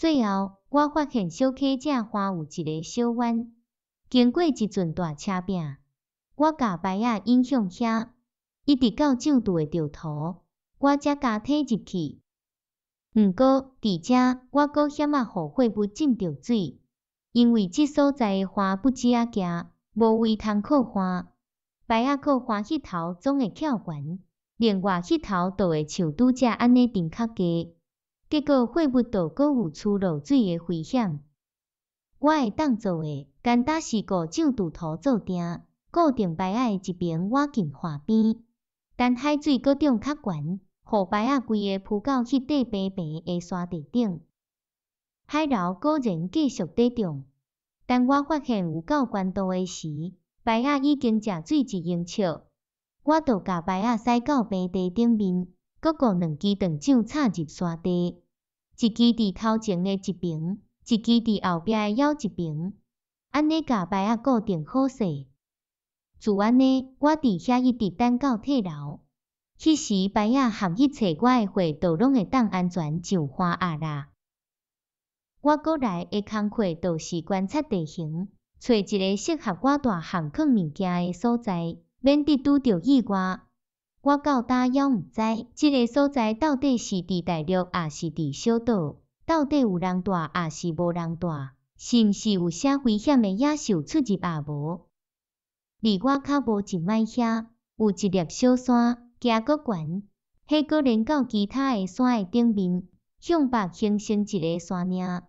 最后，我发现小溪这花有一个小弯，经过一阵大车柄，我甲牌仔引向遐，一直到上渡的着途，我才加体入去。毋过，伫遮我阁险啊，互货物浸着水，因为即所在的花不止啊行，无位通靠花，牌仔靠花迄头总会翘悬，另外迄头就会像拄则安尼沉较低。结果货物就阁有出落水的危险。我会当做的，简单是顾上渡头做定，固定牌仔的一边挖进花边，等海水阁涨较悬，互牌仔规个浮到迄块平平的沙地顶。海流果然继续在涨，当我发现有够悬度的时，牌仔已经食水一英尺，我就甲牌仔驶到平地顶面，阁顾两支长桨插入沙地。一支伫头前的一边，一支伫后壁的腰一边，安尼甲牌仔固定好势。自安尼，我伫遐一直等到退流。迄时牌仔含去找我的货，就拢会当安全上花鸭啦。我过来的工课就是观察地形，找一个适合我大项放物件的所在，免得拄着意外。我到打还毋知，即个所在到底是伫大陆，还是伫小岛？到底有人住，还是无人住？是毋是有啥危险的野兽出入也无？离我较无一迈遐，有一粒小山，行阁悬，迄阁连到其他的山的顶面，向北形成一个山岭。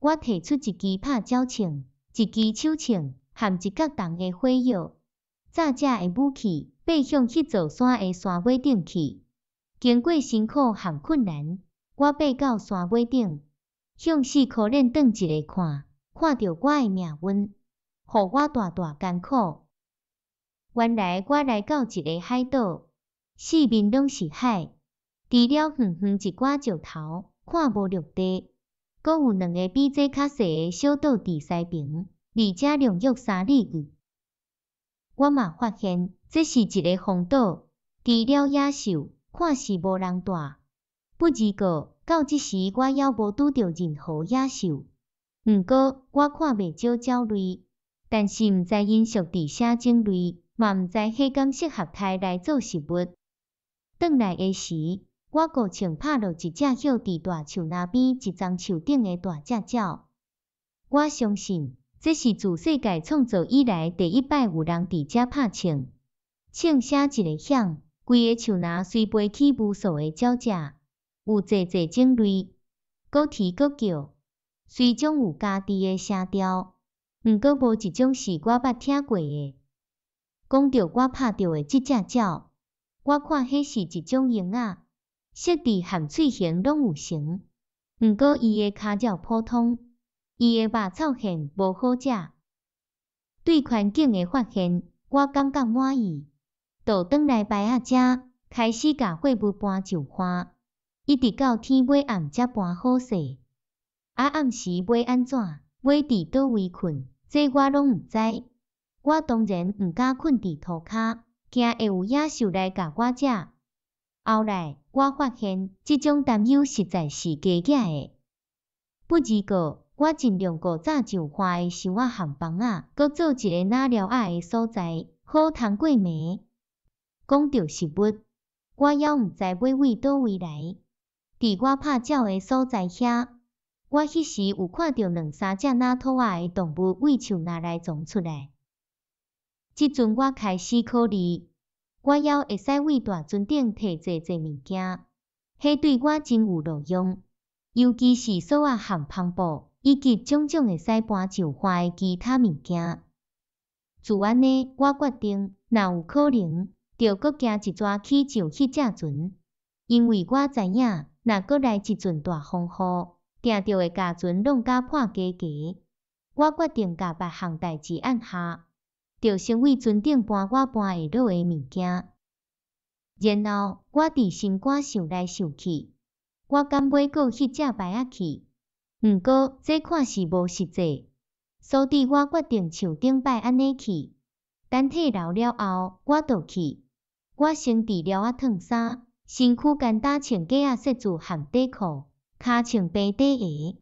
我摕出一支拍鸟枪、一支手枪，含一角重的火药，早只的武器。爬向迄座山的山尾顶去，经过辛苦和困难，我爬到山尾顶，向四苦练转一个看，看到我的命运，互我大大艰苦。原来我来到一个海岛，四面拢是海，除了远远一寡石头，看无陆地，阁有两个比这较细的小岛伫西边，而且两约3里远。我嘛发现，这是一个荒岛，除了野兽，看是无人住。不过，到即时我还无拄到任何野兽。毋过，我看袂少鸟类，但是毋知因属伫啥种类，嘛毋知迄敢适合杀来做食物。转来的时，我高兴拍落一只歇伫大树那边一丛树顶的大只鸟。我相信。这是自世界创造以来第一摆有人伫遮拍枪，枪写一个响，规个树林随飞起无数的鸟只，有侪种类，各啼各叫，虽总有家己的声调，毋过无一种是我捌听过的。讲到我拍到的即只鸟，我看迄是一种鹰仔，色质含喙形拢有成，毋过伊的骹较普通。伊的肉草馅无好食，对环境的发现，我感觉满意。就转来牌仔遮，开始甲货物搬上花，一直到天尾暗才搬好势。暗时要安怎？要伫倒位困？这我拢毋知。我当然毋敢困伫涂骹，惊会有野兽来甲我食。后来我发现，即种担忧实在是假假的。不过，我尽量顾早上花的箱仔含房仔，搁做一个哪了仔的所在，好通过暝。讲到食物，我还毋知要为倒位来。伫我拍鸟的所在遐，我迄时有看到2-3只哪土仔的动物为树林内撞出来。即阵我开始考虑，我还会使为大船顶摕侪物件，迄对我真有路用，尤其是锁仔含篷布。以及种种会使搬上花的其他物件。自安尼，我决定，若有可能，就搁行一逝去上迄只船，因为我知影，若搁来一阵大风雨，定着会甲船弄甲破家家。我决定甲别项代志按下，就先为船顶搬我搬会落的物件。然后，我伫心肝想来想去，我敢买过迄只牌仔去。毋过，这看是无实际，所以我决定像顶摆安尼去。等退流了后，我就去。我先除了烫衫，身躯简单穿假仔恤子含底裤，骹穿白底鞋。